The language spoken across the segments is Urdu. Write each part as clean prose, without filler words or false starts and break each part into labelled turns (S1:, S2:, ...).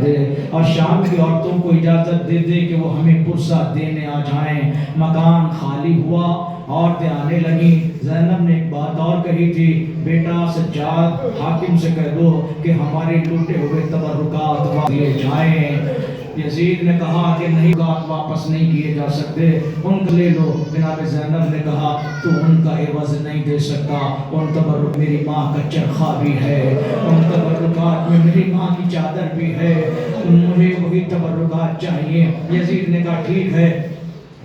S1: دے اور شام کی عورتوں کو اجازت دے دے کہ وہ ہمیں پرسہ دینے آ جائیں۔ مکان خالی ہوا، عورتیں آنے لگیں۔ زینب نے ایک بات اور کہی تھی، بیٹا سجاد حاکم سے کہہ دو کہ ہمارے لوٹے ہوئے تبرکات واپس لیے جائیں۔ یزید نے کہا کہ نہیں، واپس نہیں کیے جا سکتے، ان کو لے لو۔ جناب زینب نے کہا تو ان کا عوض نہیں دے سکتا، ان تبرک میری ماں کا چرخہ بھی ہے، ان تبرکات میں میری ماں کی چادر بھی ہے، مجھے وہی تبرکات چاہیے۔ یزید نے کہا ٹھیک ہے،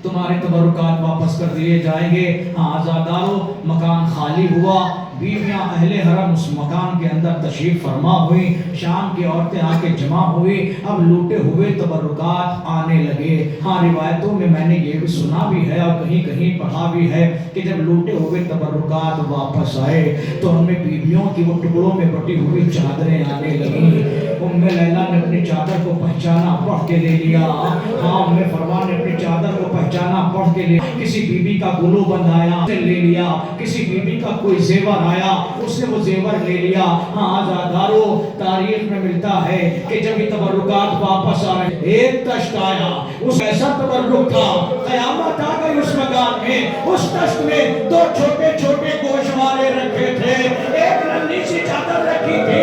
S1: تمہارے تبرکات واپس کر دیے جائیں گے۔ ہاں آزادارو، مکان خالی ہوا، بیویاں اہل حرم اس مکان کے اندر تشریف فرما ہوئی، شام کی عورتیں آ کے جمع ہوئی، اب لوٹے ہوئے تبرکات آنے لگے۔ ہاں روایتوں میں نے یہ بھی سنا بھی ہے اور کہیں کہیں پڑھا بھی ہے کہ جب لوٹے ہوئے تبرکات واپس آئے تو ہمیں بیویوں کی وہ ٹکڑوں میں بٹی ہوئی چادریں آنے لگیں۔ ام لیلہ نے اپنی چادر کو پہچانا، پڑھ کے لے لیا۔ ہاں ام فروا نے اپنی چادر کو پہچانا، پڑھ کے لیا۔ کسی بی بی کا گلو بند آیا، لے لیا۔ کسی بی بی کا کوئی زیور آیا، اس نے وہ زیور لے لیا۔ ہاں آزادارو، تاریخ میں ملتا ہے کہ جب یہ تبرکات واپس آئے، ایک تشت آیا، اس ایسا تبرک تھا، قیامت آ گئی اس مکان میں۔ اس تشت میں دو چھوٹے چھوٹے گوشوارے رکھے تھے، ایک ننھی سی چادر رکھی تھی،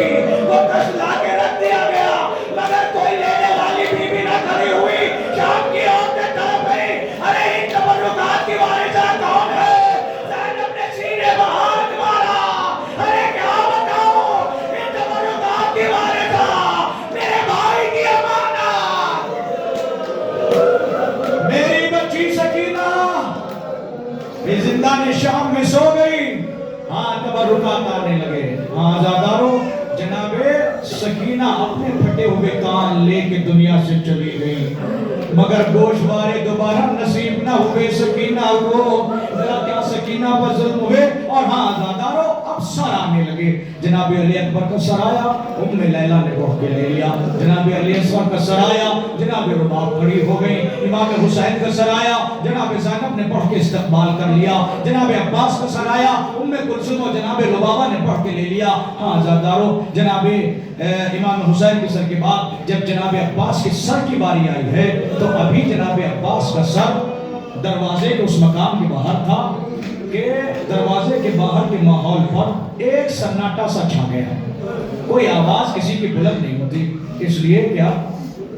S1: وہ تشت لا کے رکھ دیا گیا، مگر کوئی لینے والی بی بی نہ کھڑی ہوئی۔ شام کی عورتیں طرف گئی، ارے ان تبرکات کی وارثہ کون ہے؟ زینب نے سینے پر ہاتھ مارا، ارے کیا بتاؤ، ان تبرکات کی وارثہ میرے بھائی کی امانت، میری بچی سکینہ یہ زندان شام میں سو گئی۔ ہاں تبرکات آنے لگے۔ ہاں آزادارو، جناب سکینہ اپنے پھٹے ہوئے کان لے کے دنیا سے چلی گئی، مگر گوشوارے دوبارہ نصیب نہ ہوئے سکینہ کو۔ کیا سکینہ پر ظلم ہوئے؟ اور ہاں آزادارو، اب سر آنے لگے۔ جناب علی اکبر کا سر آیا، ام لیلہ نے اٹھ کے لے لیا۔ جناب علی اصغر کا سر آیا، جناب رباب کھڑی ہو گئی۔ امام حسین کا سر آیا، جناب زینب نے پڑھ کے استقبال کر لیا۔ جناب عباس کا سر آیا، ام کلثوم اور جناب لبابہ نے پڑھ کے لے لیا۔ ہاں آزادارو، جناب امام حسین کے سر کے بعد جب جناب عباس کے سر کی باری آئی ہے تو ابھی جناب عباس کا سر دروازے کے اس مقام کے باہر تھا کہ دروازے کے باہر کے ماحول پر ایک سناٹا سا چھا گیا، کوئی آواز کسی کی بلند نہیں ہوتی، اس لیے کیا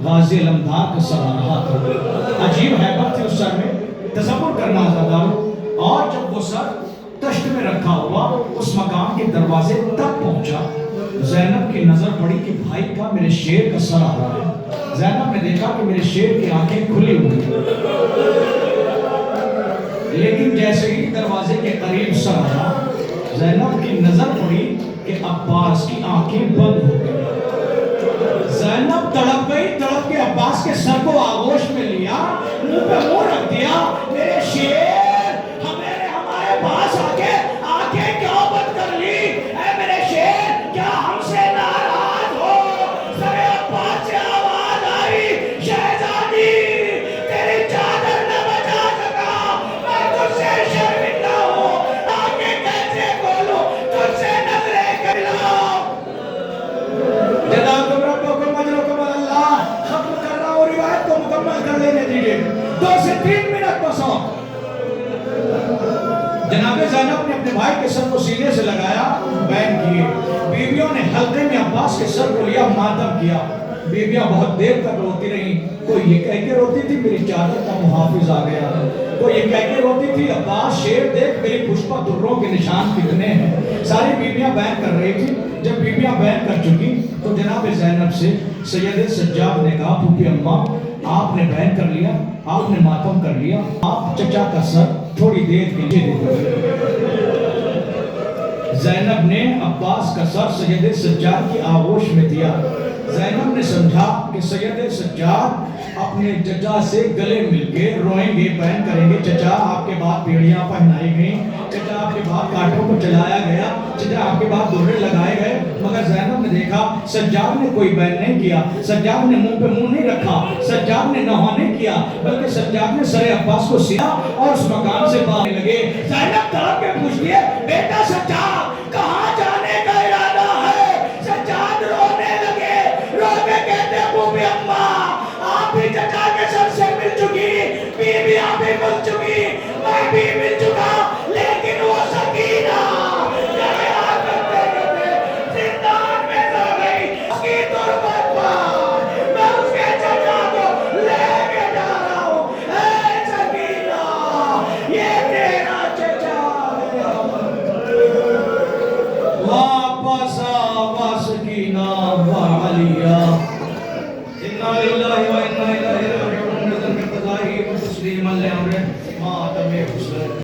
S1: غازی علمدار کا سر آ رہا تھا، عجیب حیبت تھی اس سر میں، تصور کرنا آزادارو۔ اور جب وہ سر تشت میں رکھا ہوا اس مقام کے دروازے تک پہنچا، زینب کی نظر پڑی کہ بھائی کا میرے شیر کا سر آ رہا ہے۔ زینب نے دیکھا کہ میرے شیر کی آنکھیں کھلی ہوئی، لیکن جیسے ہی دروازے کے قریب سر آیا، زینب کی نظر پڑی کہ عباس کی آنکھیں بند ہو گئی۔ زینب تڑپ گئی، تڑپ کے عباس کے سر کو آغوش میں لیا، منہ پہ منہ رکھ دیا، میرے شیر ہمارے پاس آکے آنکھیں کیوں بند کر لی؟ اے میرے شیر، کیا ہم سے ناراض ہو؟ سر عباس سے آواز آئی، شہزادی تیری چادر نہ بچا سکا، میں تجھ سے شرمندہ ہوں، آنکھیں کیسے کھولوں، تجھ سے نظریں کھلاؤں۔ جزاکم ربکم اجرکم اللہ، ختم کر رہا ہوں، روایت کو مکمل کر لینے دیجئے، 2 سے 3 منٹ بس ہو۔ جناب زینب نے اپنے بھائی کے سر کو سینے سے لگایا، بیعت کیے۔ بیویوں نے حلقے میں عباس کے سر کو لیا، ماتم کیا۔ بیویاں بہت دیر تک روتی رہیں، کوئی یہ کہہ کے روتی تھی میری چادر کا محافظ آ گیا، کوئی یہ کہہ کے روتی تھی عباس شیر دیکھ میری پشپا دروں کے نشان کتنے ہیں۔ ساری بیویاں بیعت کر رہی تھی۔ جب بیویاں بیعت کر چکی تو جناب زینب سے سید سجاد نے کہا، پھوپھی اماں آپ نے بیعت کر لیا، آپ نے ماتم کر لیا، آپ چچا کا سر تھوڑی دیر کے لیے دے دیں۔ زینب نے عباس کا سر سید سجاد کی آغوش میں دیا۔ زینب نے سمجھا کہ سید سجاد اپنے چچا سے گلے مل کے روئیں گے، بیان کریں گے، چچا آپ کے بعد پیڑیاں پہنائی گئیں، چچا آپ کے بعد کانٹوں کو چلایا گیا، چچا آپ کے بعد درے لگائے گئے۔ مگر زینب نے دیکھا سجاد نے کوئی بیان نہیں کیا، سجاد نے منہ پہ منہ نہیں رکھا، سجاد نے نہا نہیں کیا، بلکہ سجاد نے سر عباس کو سیا اور اس مکان سے باہر لگے۔ زینب طرف کے پوچھ لیے، بیٹا سجاد کہاں جانے کا ارادہ ہے؟ سجاد رونے لگے، رو کے کہتے آپ بھی چچا کے سر سے مل چکی، بیویاں بھی مل چکی، میں بھی مل چکا، لیکن وہ سکینہ گیا کرتے کرتے زندان میں سو گئی۔ اس کی تربت پر میں اس کے چچا کو لے کے جا رہا ہوں۔ اے سکینہ، یہ تیرا چچا ہے۔ واپس آوا سکینہ وعلیہ